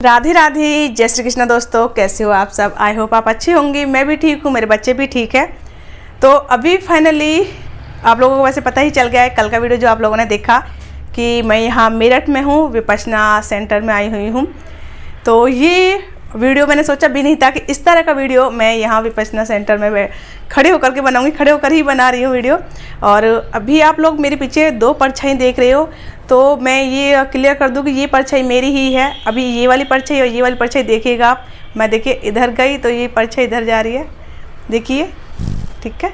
राधे राधे, जय श्री कृष्ण। दोस्तों कैसे हो आप सब? आई होप आप अच्छे होंगे। मैं भी ठीक हूँ, मेरे बच्चे भी ठीक है। तो अभी फाइनली आप लोगों को वैसे पता ही चल गया है, कल का वीडियो जो आप लोगों ने देखा कि मैं यहाँ मेरठ में हूँ, विपश्यना सेंटर में आई हुई हूँ। तो ये वीडियो मैंने सोचा भी नहीं था कि इस तरह का वीडियो मैं यहाँ विपश्यना सेंटर में खड़े होकर के बनाऊँगी। खड़े होकर ही बना रही हूँ वीडियो। और अभी आप लोग मेरे पीछे दो परछाई देख रहे हो, तो मैं ये क्लियर कर दूँ कि ये परछाई मेरी ही है। अभी ये वाली परछाई और ये वाली परछाई देखिएगा आप। मैं देखिए इधर गई तो ये परछाई इधर जा रही है, देखिए, ठीक है,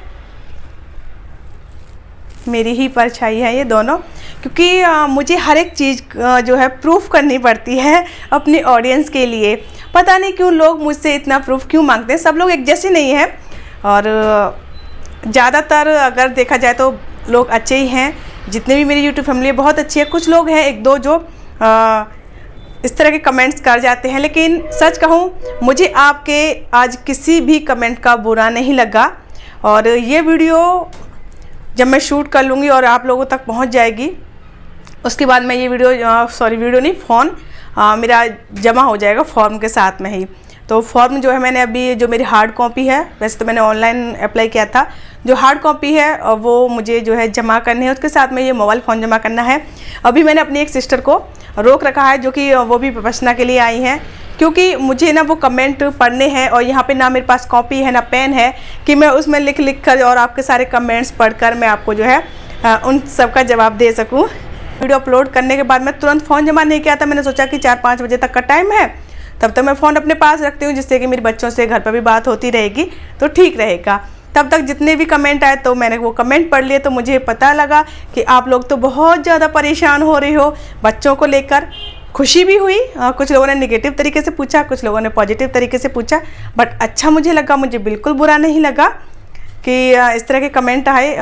मेरी ही परछाई है ये दोनों। क्योंकि मुझे हर एक चीज़ जो है प्रूफ करनी पड़ती है अपनी ऑडियंस के लिए। पता नहीं क्यों लोग मुझसे इतना प्रूफ क्यों मांगते हैं। सब लोग एक जैसे नहीं हैं, और ज़्यादातर अगर देखा जाए तो लोग अच्छे ही हैं। जितने भी मेरी यूट्यूब फैमिली है बहुत अच्छी है। कुछ लोग हैं एक दो जो इस तरह के कमेंट्स कर जाते हैं, लेकिन सच कहूँ मुझे आपके आज किसी भी कमेंट का बुरा नहीं लगा। और ये वीडियो जब मैं शूट कर लूँगी और आप लोगों तक पहुँच जाएगी, उसके बाद मैं ये वीडियो नहीं, फ़ोन मेरा जमा हो जाएगा फॉर्म के साथ में ही। तो फॉर्म जो है मैंने अभी जो मेरी हार्ड कॉपी है, वैसे तो मैंने ऑनलाइन अप्लाई किया था, जो हार्ड कॉपी है वो मुझे जो है जमा करनी है। उसके साथ में ये मोबाइल फ़ोन जमा करना है। अभी मैंने अपनी एक सिस्टर को रोक रखा है, जो कि वो भी विपश्यना के लिए आई हैं, क्योंकि मुझे ना वो कमेंट पढ़ने हैं। और यहाँ पे ना मेरे पास कॉपी है ना पेन है कि मैं उसमें लिख कर और आपके सारे कमेंट्स पढ़कर मैं आपको जो है उन सब का जवाब दे सकूँ। वीडियो अपलोड करने के बाद मैं तुरंत फ़ोन जमा नहीं किया था। मैंने सोचा कि 4-5 बजे तक का टाइम है, तब तक मैं फ़ोन अपने पास रखती हूँ, जिससे कि मेरे बच्चों से घर पर भी बात होती रहेगी तो ठीक रहेगा। तब तक जितने भी कमेंट आए तो मैंने वो कमेंट पढ़ लिए। तो मुझे पता लगा कि आप लोग तो बहुत ज़्यादा परेशान हो रहे हो बच्चों को लेकर। खुशी भी हुई, कुछ लोगों ने नेगेटिव तरीके से पूछा, कुछ लोगों ने पॉजिटिव तरीके से पूछा, बट अच्छा मुझे लगा, मुझे बिल्कुल बुरा नहीं लगा कि इस तरह के कमेंट आए।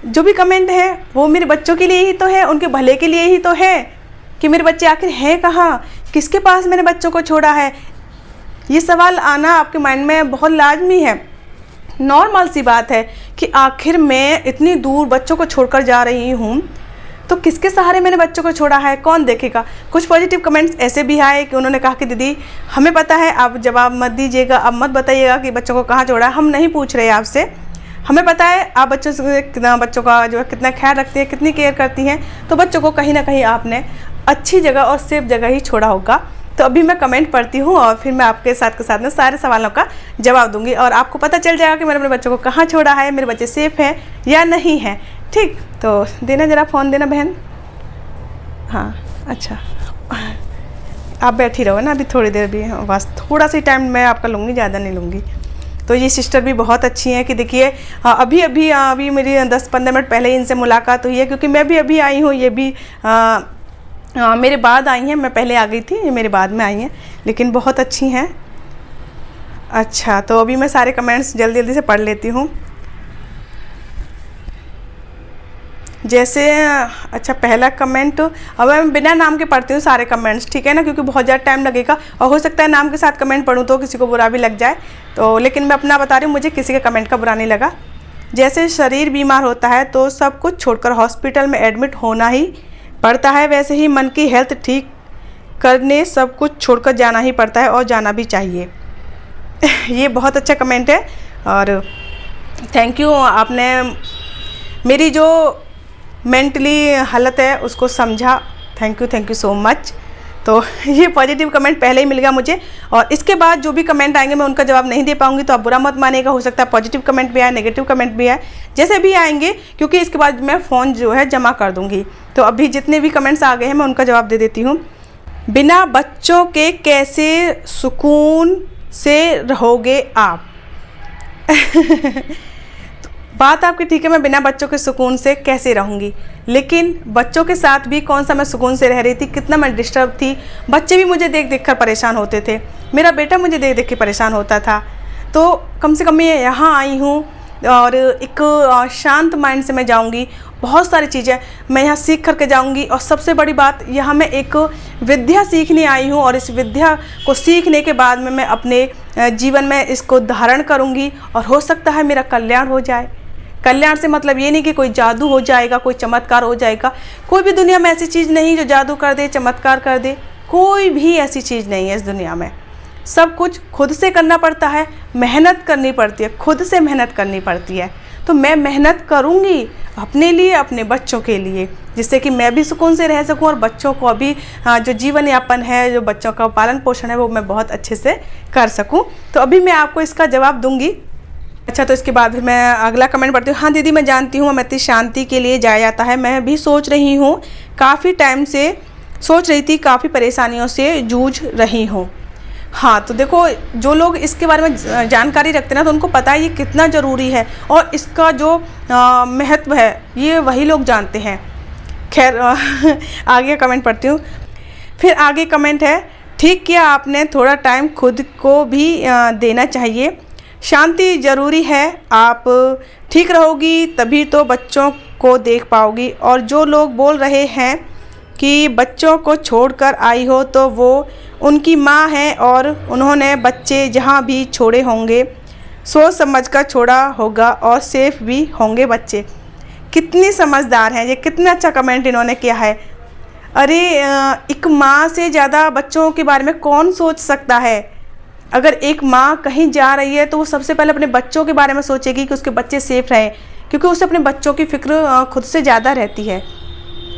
जो भी कमेंट है वो मेरे बच्चों के लिए ही तो है, उनके भले के लिए ही तो है कि मेरे बच्चे आखिर हैं कहाँ, किसके पास मैंने बच्चों को छोड़ा है। ये सवाल आना आपके माइंड में बहुत लाजमी है, नॉर्मल सी बात है कि आखिर मैं इतनी दूर बच्चों को छोड़कर जा रही हूँ तो किसके सहारे मैंने बच्चों को छोड़ा है, कौन देखेगा। कुछ पॉजिटिव कमेंट्स ऐसे भी आए कि उन्होंने कहा कि दीदी हमें पता है, आप जवाब मत दीजिएगा, अब मत बताइएगा कि बच्चों को कहाँ छोड़ा है, हम नहीं पूछ रहे आपसे, हमें पता है आप बच्चों का जो है कितना ख्याल रखती हैं, कितनी केयर करती हैं, तो बच्चों को कहीं ना कहीं आपने अच्छी जगह और सेफ जगह ही छोड़ा होगा। तो अभी मैं कमेंट पढ़ती हूँ और फिर मैं आपके साथ में सारे सवालों का जवाब दूंगी और आपको पता चल जाएगा कि मैंने अपने बच्चों को कहाँ छोड़ा है, मेरे बच्चे सेफ़ हैं या नहीं हैं। ठीक, तो देना ज़रा फ़ोन देना बहन। हाँ अच्छा, आप बैठी रहो ना, अभी थोड़ी देर भी, बस थोड़ा सा टाइम मैं आपका लूँगी, ज़्यादा नहीं लूँगी। तो ये सिस्टर भी बहुत अच्छी हैं कि देखिए अभी मेरी 10-15 मिनट पहले इनसे मुलाकात हुई है, क्योंकि मैं भी अभी आई हूँ, ये भी मेरे बाद आई हैं। मैं पहले आ गई थी, ये मेरे बाद में आई हैं, लेकिन बहुत अच्छी हैं। अच्छा, तो अभी मैं सारे कमेंट्स जल्दी जल्दी से पढ़ लेती हूँ। जैसे अच्छा, पहला कमेंट, अब मैं बिना नाम के पढ़ती हूँ सारे कमेंट्स, ठीक है ना, क्योंकि बहुत ज़्यादा टाइम लगेगा और हो सकता है नाम के साथ कमेंट पढ़ूँ तो किसी को बुरा भी लग जाए। तो लेकिन मैं अपना बता रही हूँ, मुझे किसी के कमेंट का बुरा नहीं लगा। जैसे शरीर बीमार होता है तो सब कुछ छोड़कर हॉस्पिटल में एडमिट होना ही पड़ता है, वैसे ही मन की हेल्थ ठीक करने सब कुछ छोड़कर जाना ही पड़ता है और जाना भी चाहिए। ये बहुत अच्छा कमेंट है और थैंक यू, आपने मेरी जो मेंटली हालत है उसको समझा। Thank you so much. तो ये पॉजिटिव कमेंट पहले ही मिल गया मुझे, और इसके बाद जो भी कमेंट आएंगे मैं उनका जवाब नहीं दे पाऊंगी, तो आप बुरा मत मानिएगा। हो सकता है पॉजिटिव कमेंट भी आए, नेगेटिव कमेंट भी आए, जैसे भी आएंगे, क्योंकि इसके बाद मैं फ़ोन जो है जमा कर दूंगी। तो अभी जितने भी कमेंट्स आ गए हैं मैं उनका जवाब दे देती हूँ। बिना बच्चों के कैसे सुकून से रहोगे आप? बात आपकी ठीक है, मैं बिना बच्चों के सुकून से कैसे रहूँगी, लेकिन बच्चों के साथ भी कौन सा मैं सुकून से रह रही थी, कितना मैं डिस्टर्ब थी। बच्चे भी मुझे देख देख कर परेशान होते थे, मेरा बेटा मुझे देख देख के परेशान होता था। तो कम से कम मैं यहाँ आई हूँ और एक शांत माइंड से मैं जाऊँगी, बहुत सारी चीज़ें मैं यहाँ सीख करके जाऊँगी। और सबसे बड़ी बात, यहाँ मैं एक विद्या सीखने आई हूँ और इस विद्या को सीखने के बाद में मैं अपने जीवन में इसको धारण करूँगी और हो सकता है मेरा कल्याण हो जाए। कल्याण से मतलब ये नहीं कि कोई जादू हो जाएगा, कोई चमत्कार हो जाएगा। कोई भी दुनिया में ऐसी चीज़ नहीं जो जादू कर दे, चमत्कार कर दे। कोई भी ऐसी चीज़ नहीं है इस दुनिया में। सब कुछ खुद से करना पड़ता है, मेहनत करनी पड़ती है, खुद से मेहनत करनी पड़ती है। तो मैं मेहनत करूँगी अपने लिए, अपने बच्चों के लिए, जिससे कि मैं भी सुकून से रह सकूं और बच्चों को अभी जो जीवन यापन है, जो बच्चों का पालन पोषण है, वो मैं बहुत अच्छे से कर सकूं। तो अभी मैं आपको इसका जवाब दूंगी। अच्छा, तो इसके बाद फिर मैं अगला कमेंट पढ़ती हूँ। हाँ दीदी, मैं जानती हूँ अमित शांति के लिए जाया जाता है। मैं भी सोच रही हूँ, काफ़ी टाइम से सोच रही थी, काफ़ी परेशानियों से जूझ रही हूँ। हाँ, तो देखो, जो लोग इसके बारे में जानकारी रखते हैं ना, तो उनको पता है ये कितना ज़रूरी है और इसका जो महत्व है ये वही लोग जानते हैं। खैर आगे कमेंट पढ़ती हूँ। फिर आगे कमेंट है, ठीक किया आपने, थोड़ा टाइम खुद को भी देना चाहिए। शांति ज़रूरी है, आप ठीक रहोगी तभी तो बच्चों को देख पाओगी। और जो लोग बोल रहे हैं कि बच्चों को छोड़कर आई हो, तो वो उनकी माँ है और उन्होंने बच्चे जहाँ भी छोड़े होंगे सोच समझ कर छोड़ा होगा और सेफ भी होंगे बच्चे। कितनी समझदार हैं ये, कितना अच्छा कमेंट इन्होंने किया है। अरे एक माँ से ज़्यादा बच्चों के बारे में कौन सोच सकता है। अगर एक माँ कहीं जा रही है तो वो सबसे पहले अपने बच्चों के बारे में सोचेगी कि उसके बच्चे सेफ रहें, क्योंकि उसे अपने बच्चों की फ़िक्र खुद से ज़्यादा रहती है।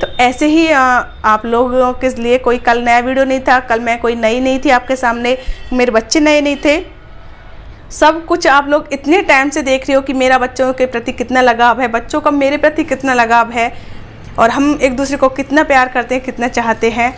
तो ऐसे ही आप लोगों के लिए कोई कल नया वीडियो नहीं था, कल मैं कोई नई नहीं थी आपके सामने, मेरे बच्चे नए नहीं थे। सब कुछ आप लोग इतने टाइम से देख रहे हो कि मेरा बच्चों के प्रति कितना लगाव है, बच्चों का मेरे प्रति कितना लगाव है और हम एक दूसरे को कितना प्यार करते हैं, कितना चाहते हैं।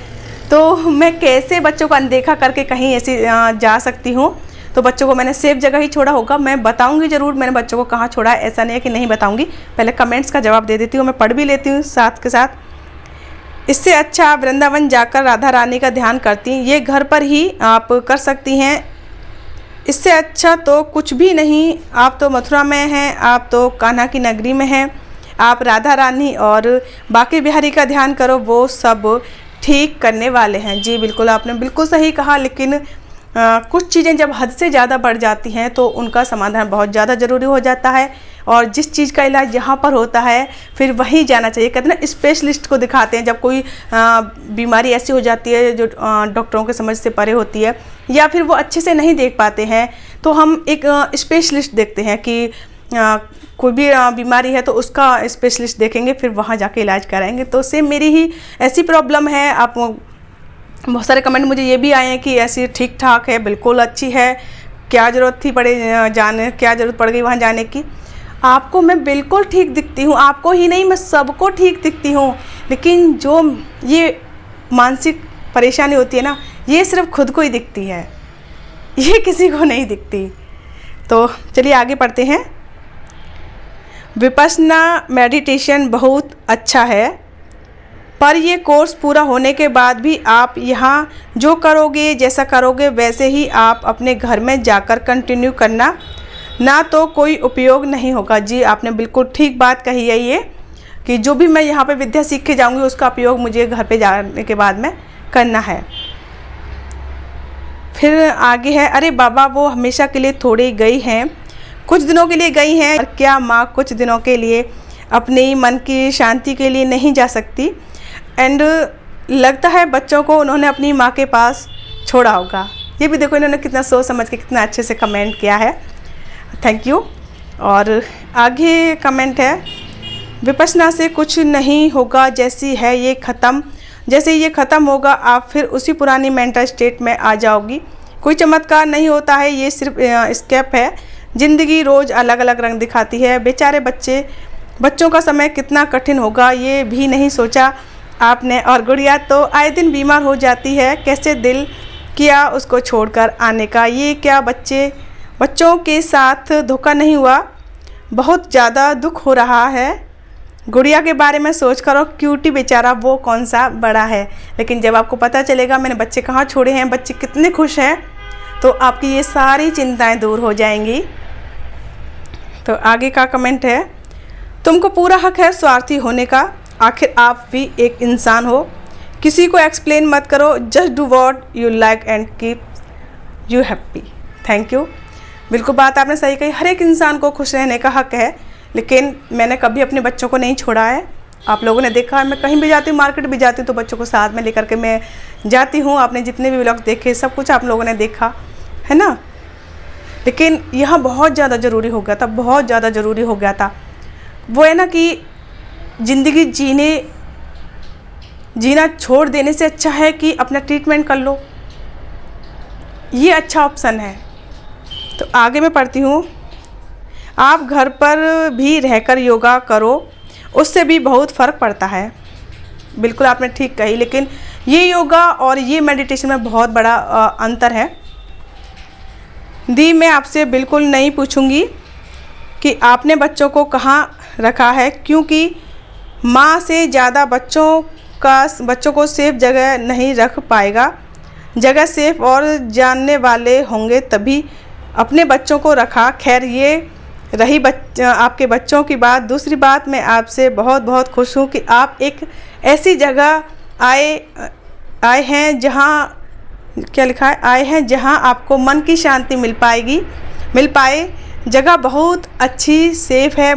तो मैं कैसे बच्चों को अनदेखा करके कहीं ऐसे जा सकती हूँ। तो बच्चों को मैंने सेफ जगह ही छोड़ा होगा। मैं बताऊंगी ज़रूर मैंने बच्चों को कहाँ छोड़ा है, ऐसा नहीं है कि नहीं बताऊंगी। पहले कमेंट्स का जवाब दे देती हूँ, मैं पढ़ भी लेती हूँ साथ के साथ। इससे अच्छा आप वृंदावन जाकर राधा रानी का ध्यान करती, ये घर पर ही आप कर सकती हैं। इससे अच्छा तो कुछ भी नहीं। आप तो मथुरा में हैं, आप तो कान्हा की नगरी में हैं। आप राधा रानी और बाकी बिहारी का ध्यान करो, वो सब ठीक करने वाले हैं। जी बिल्कुल, आपने बिल्कुल सही कहा। लेकिन कुछ चीज़ें जब हद से ज़्यादा बढ़ जाती हैं तो उनका समाधान बहुत ज़्यादा ज़रूरी हो जाता है। और जिस चीज़ का इलाज यहाँ पर होता है फिर वहीं जाना चाहिए। कहते हैं ना, स्पेशलिस्ट को दिखाते हैं जब कोई बीमारी ऐसी हो जाती है जो डॉक्टरों के समझ से परे होती है या फिर वो अच्छे से नहीं देख पाते हैं, तो हम एक स्पेशलिस्ट देखते हैं कि कोई भी बीमारी है तो उसका स्पेशलिस्ट देखेंगे, फिर वहाँ जाके इलाज कराएंगे। तो सेम मेरी ही ऐसी प्रॉब्लम है। आप बहुत सारे कमेंट मुझे ये भी आए हैं कि ऐसी ठीक ठाक है, बिल्कुल अच्छी है, क्या ज़रूरत थी क्या ज़रूरत पड़ गई वहाँ जाने की। आपको मैं बिल्कुल ठीक दिखती हूँ, आपको ही नहीं मैं सबको ठीक दिखती हूँ। लेकिन जो ये मानसिक परेशानी होती है ना, ये सिर्फ खुद को ही दिखती है, ये किसी को नहीं दिखती। तो चलिए आगे पढ़ते हैं। विपश्यना मेडिटेशन बहुत अच्छा है, पर ये कोर्स पूरा होने के बाद भी आप यहाँ जो करोगे, जैसा करोगे वैसे ही आप अपने घर में जाकर कंटिन्यू करना, ना तो कोई उपयोग नहीं होगा। जी आपने बिल्कुल ठीक बात कही है ये, कि जो भी मैं यहाँ पे विद्या सीख के जाऊँगी उसका उपयोग मुझे घर पे जाने के बाद में करना है। फिर आगे है, अरे बाबा वो हमेशा के लिए थोड़ी गई हैं, कुछ दिनों के लिए गई हैं, और क्या माँ कुछ दिनों के लिए अपने मन की शांति के लिए नहीं जा सकती? एंड लगता है बच्चों को उन्होंने अपनी माँ के पास छोड़ा होगा। ये भी देखो इन्होंने कितना सोच समझ के कितना अच्छे से कमेंट किया है, थैंक यू। और आगे कमेंट है, विपश्यना से कुछ नहीं होगा, जैसे ये ख़त्म होगा आप फिर उसी पुरानी मेंटल स्टेट में आ जाओगी। कोई चमत्कार नहीं होता है, ये सिर्फ स्केप है। ज़िंदगी रोज़ अलग अलग रंग दिखाती है। बेचारे बच्चों का समय कितना कठिन होगा ये भी नहीं सोचा आपने। और गुड़िया तो आए दिन बीमार हो जाती है, कैसे दिल किया उसको छोड़कर आने का। ये क्या बच्चों के साथ धोखा नहीं हुआ? बहुत ज़्यादा दुख हो रहा है। गुड़िया के बारे में सोच करो, क्यूटी बेचारा, वो कौन सा बड़ा है। लेकिन जब आपको पता चलेगा मैंने बच्चे कहाँ छोड़े हैं, बच्चे कितने खुश हैं, तो आपकी ये सारी चिंताएं दूर हो जाएंगी। तो आगे का कमेंट है, तुमको पूरा हक है स्वार्थी होने का, आखिर आप भी एक इंसान हो। किसी को एक्सप्लेन मत करो, just do what you like and keep you happy. Thank you. बिल्कुल बात आपने सही कही, हर एक इंसान को खुश रहने का हक है, लेकिन मैंने कभी अपने बच्चों को नहीं छोड़ा है। आप लोगों ने देखा है, मैं कहीं भी जाती हूँ, मार्केट भी जाती हूँ तो बच्चों को साथ में लेकर के मैं जाती हूँ। आपने जितने भी व्लॉग देखे सब कुछ आप लोगों ने देखा है ना। लेकिन यह बहुत ज़्यादा ज़रूरी हो गया था, बहुत ज़्यादा ज़रूरी हो गया था। वो है ना कि ज़िंदगी जीना छोड़ देने से अच्छा है कि अपना ट्रीटमेंट कर लो, ये अच्छा ऑप्शन है। तो आगे मैं पढ़ती हूँ, आप घर पर भी रहकर योगा करो, उससे भी बहुत फ़र्क पड़ता है। बिल्कुल आपने ठीक कही, लेकिन ये योगा और ये मेडिटेशन में बहुत बड़ा अंतर है। दी, मैं आपसे बिल्कुल नहीं पूछूंगी कि आपने बच्चों को कहाँ रखा है, क्योंकि माँ से ज़्यादा बच्चों को सेफ जगह नहीं रख पाएगा। जगह सेफ और जानने वाले होंगे तभी अपने बच्चों को रखा। खैर, ये रही आपके बच्चों की बात। दूसरी बात, मैं आपसे बहुत बहुत खुश हूँ कि आप एक ऐसी जगह आए हैं जहाँ, क्या लिखा है, आए हैं जहाँ आपको मन की शांति मिल पाए। जगह बहुत अच्छी, सेफ है।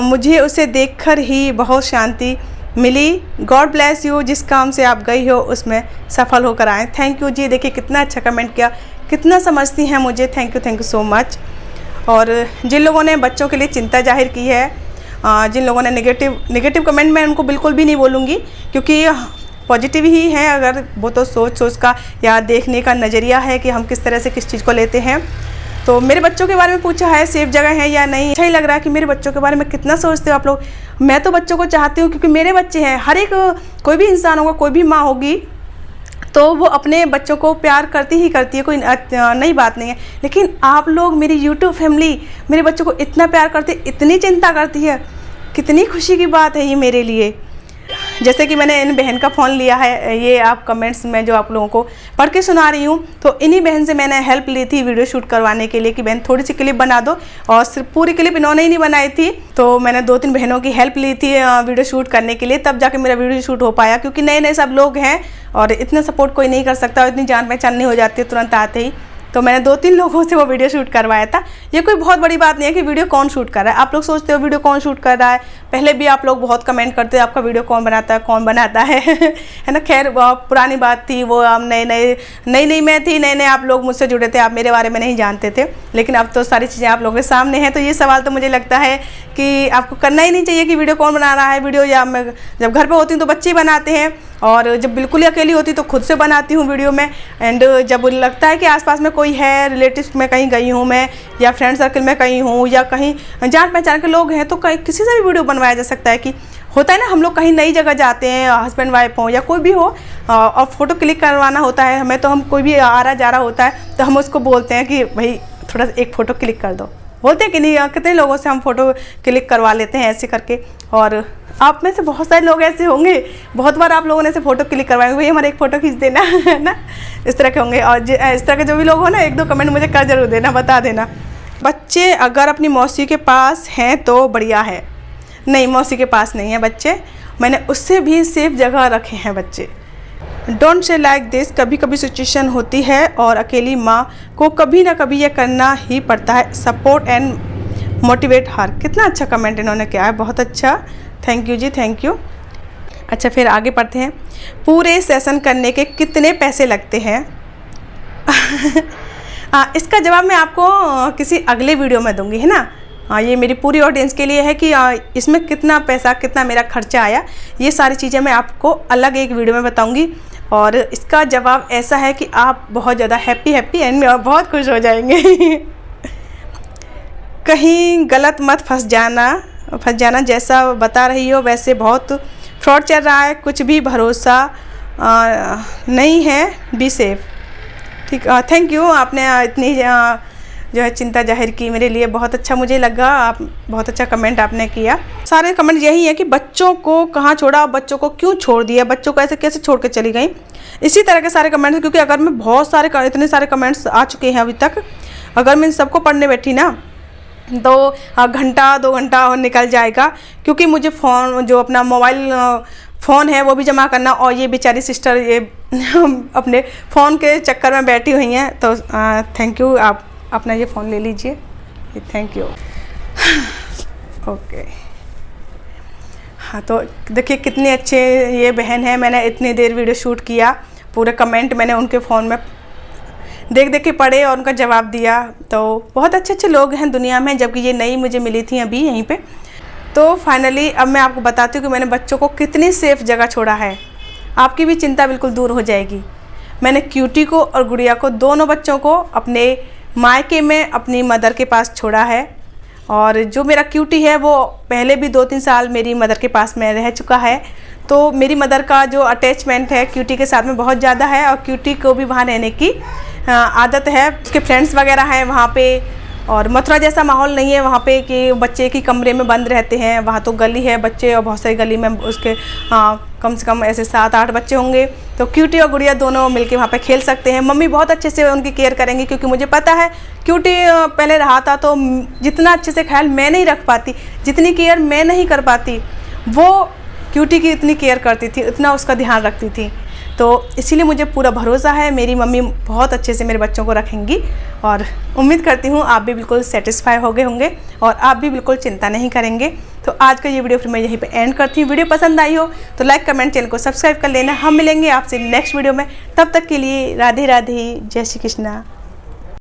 मुझे उसे देखकर ही बहुत शांति मिली। गॉड ब्लेस यू, जिस काम से आप गई हो उसमें सफल होकर आएँ। थैंक यू जी। देखिए कितना अच्छा कमेंट किया, कितना समझती हैं मुझे। Thank you so much. और जिन लोगों ने बच्चों के लिए चिंता जाहिर की है, जिन लोगों ने नेगेटिव कमेंट, मैं उनको बिल्कुल भी नहीं बोलूँगी, क्योंकि पॉजिटिव ही है। अगर वो तो सोच का या देखने का नज़रिया है कि हम किस तरह से किस चीज़ को लेते हैं। तो मेरे बच्चों के बारे में पूछा है, सेफ जगह है या नहीं। अच्छा ही लग रहा है कि मेरे बच्चों के बारे में कितना सोचते हो आप लोग। मैं तो बच्चों को चाहती हूँ, क्योंकि मेरे बच्चे हैं। हर एक कोई भी इंसान होगा, कोई भी माँ होगी, तो वो अपने बच्चों को प्यार करती है, कोई नई बात नहीं है। लेकिन आप लोग, मेरी यूट्यूब फैमिली मेरे बच्चों को इतना प्यार करती है, इतनी चिंता करती है, कितनी खुशी की बात है ये मेरे लिए। जैसे कि मैंने इन बहन का फ़ोन लिया है, ये आप कमेंट्स में जो आप लोगों को पढ़ के सुना रही हूँ, तो इन्हीं बहन से मैंने हेल्प ली थी वीडियो शूट करवाने के लिए कि बहन थोड़ी सी क्लिप बना दो। और सिर्फ पूरी क्लिप इन्होंने ही नहीं बनाई थी, तो मैंने 2-3 बहनों की हेल्प ली थी वीडियो शूट करने के लिए, तब जाके मेरा वीडियो शूट हो पाया। क्योंकि नए सब लोग हैं और इतना सपोर्ट कोई नहीं कर सकता, और इतनी जान पहचान नहीं हो जाती है तुरंत आते ही। तो मैंने 2-3 लोगों से वो वीडियो शूट करवाया था। ये कोई बहुत बड़ी बात नहीं है कि वीडियो कौन शूट कर रहा है। आप लोग सोचते हो वीडियो कौन शूट कर रहा है, पहले भी आप लोग बहुत कमेंट करते हो आपका वीडियो कौन बनाता है है ना। खैर, पुरानी बात थी वो, हम नई मैं थी, नए आप लोग मुझसे जुड़े थे, आप मेरे बारे में नहीं जानते थे। लेकिन अब तो सारी चीज़ें आप लोगों के सामने हैं। तो ये सवाल तो मुझे लगता है कि आपको करना ही नहीं चाहिए कि वीडियो कौन बना रहा है। वीडियो या मैं जब घर पर होती हूँ तो बच्चे बनाते हैं, और जब बिल्कुल ही अकेली होती तो खुद से बनाती हूँ वीडियो में। एंड जब लगता है कि आसपास में कोई है, रिलेटिव्स में कहीं गई हूँ मैं, या फ्रेंड सर्कल में कहीं हूँ, या कहीं जान पहचान के लोग हैं, तो कहीं किसी से भी वीडियो बनवाया जा सकता है। कि होता है ना, हम लोग कहीं नई जगह जाते हैं, हस्बैंड वाइफ हो या कोई भी हो, और फ़ोटो क्लिक करवाना होता है हमें, तो हम कोई भी आ रहा जा रहा होता है तो हम उसको बोलते हैं कि भाई थोड़ा सा एक फ़ोटो क्लिक कर दो। बोलते हैं कि नहीं, कितने लोगों से हम फ़ोटो क्लिक करवा लेते हैं ऐसे करके। और आप में से बहुत सारे लोग ऐसे होंगे, बहुत बार आप लोगों ने से फ़ोटो क्लिक करवाएंगे, भाई हमारे एक फ़ोटो खींच देना है ना, इस तरह के होंगे। और इस तरह के जो भी लोग हो ना, 1-2 कमेंट मुझे कर जरूर देना, बता देना। बच्चे अगर अपनी मौसी के पास हैं तो बढ़िया है। नहीं, मौसी के पास नहीं है बच्चे, मैंने उससे भी सेफ जगह रखे हैं बच्चे। डोंट से लाइक दिस, कभी कभी सिचुएशन होती है और अकेली माँ को कभी ना कभी ये करना ही पड़ता है। Support and motivate her. कितना अच्छा कमेंट इन्होंने किया है, बहुत अच्छा, थैंक यू जी, थैंक यू। अच्छा, फिर आगे पढ़ते हैं। पूरे सेशन करने के कितने पैसे लगते हैं? इसका जवाब मैं आपको किसी अगले वीडियो में दूंगी, है ना। ये मेरी पूरी ऑडियंस के लिए है कि इसमें कितना पैसा, कितना मेरा खर्चा आया, ये सारी चीज़ें मैं आपको अलग एक वीडियो में बताऊंगी। और इसका जवाब ऐसा है कि आप बहुत ज़्यादा हैप्पी एंड बहुत खुश हो जाएंगे। कहीं गलत मत फंस जाना, जैसा बता रही हो वैसे बहुत फ्रॉड चल रहा है, कुछ भी भरोसा नहीं है, बी सेफ। ठीक, थैंक यू, आपने इतनी जो है चिंता जाहिर की मेरे लिए, बहुत अच्छा मुझे लगा। आप बहुत अच्छा कमेंट आपने किया। सारे कमेंट यही है कि बच्चों को कहाँ छोड़ा, बच्चों को क्यों छोड़ दिया, बच्चों को ऐसे कैसे छोड़ के चली गई, इसी तरह के सारे कमेंट्स। क्योंकि अगर मैं इतने सारे कमेंट्स आ चुके हैं अभी तक, अगर मैं इन सबको पढ़ने बैठी ना तो घंटा 2 घंटा और निकल जाएगा। क्योंकि मुझे फ़ोन, जो अपना मोबाइल फ़ोन है वो भी जमा करना, और ये बेचारी सिस्टर ये अपने फ़ोन के चक्कर में बैठी हुई हैं। तो थैंक यू, आप अपना ये फ़ोन ले लीजिए, थैंक यू। ओके, हाँ, तो देखिए कितने अच्छे ये बहन है। मैंने इतनी देर वीडियो शूट किया, पूरे कमेंट मैंने उनके फ़ोन में देख देख के पढ़े और उनका जवाब दिया। तो बहुत अच्छे अच्छे लोग हैं दुनिया में, जबकि ये नई मुझे मिली थी अभी यहीं पे। तो फाइनली अब मैं आपको बताती हूँ कि मैंने बच्चों को कितनी सेफ़ जगह छोड़ा है। आपकी भी चिंता बिल्कुल दूर हो जाएगी। मैंने क्यूटी को और गुड़िया को, दोनों बच्चों को अपने मायके में अपनी मदर के पास छोड़ा है। और जो मेरा क्यूटी है वो पहले भी 2-3 साल मेरी मदर के पास में रह चुका है। तो मेरी मदर का जो अटैचमेंट है क्यूटी के साथ में बहुत ज़्यादा है, और क्यूटी को भी वहाँ रहने की आदत है। उसके फ्रेंड्स वगैरह हैं वहाँ पे, और मथुरा जैसा माहौल नहीं है वहाँ पे कि बच्चे की कमरे में बंद रहते हैं। वहाँ तो गली है, बच्चे और बहुत सारी गली में उसके कम से कम ऐसे 7-8 बच्चे होंगे। तो क्यूटी और गुड़िया दोनों मिलके वहाँ पे खेल सकते हैं। मम्मी बहुत अच्छे से उनकी केयर करेंगी, क्योंकि मुझे पता है क्यूटी पहले रहा था तो जितना अच्छे से ख्याल मैं नहीं रख पाती, जितनी केयर मैं नहीं कर पाती, वो क्यूटी की इतनी केयर करती थी, इतना उसका ध्यान रखती थी। तो इसीलिए मुझे पूरा भरोसा है मेरी मम्मी बहुत अच्छे से मेरे बच्चों को रखेंगी। और उम्मीद करती हूँ आप भी बिल्कुल सेटिस्फाई हो गए होंगे और आप भी बिल्कुल चिंता नहीं करेंगे। तो आज का ये वीडियो फिर मैं यहीं पे एंड करती हूँ। वीडियो पसंद आई हो तो लाइक, कमेंट, चैनल को सब्सक्राइब कर लेना। हम मिलेंगे आपसे नेक्स्ट वीडियो में, तब तक के लिए राधे राधे, जय श्री कृष्णा।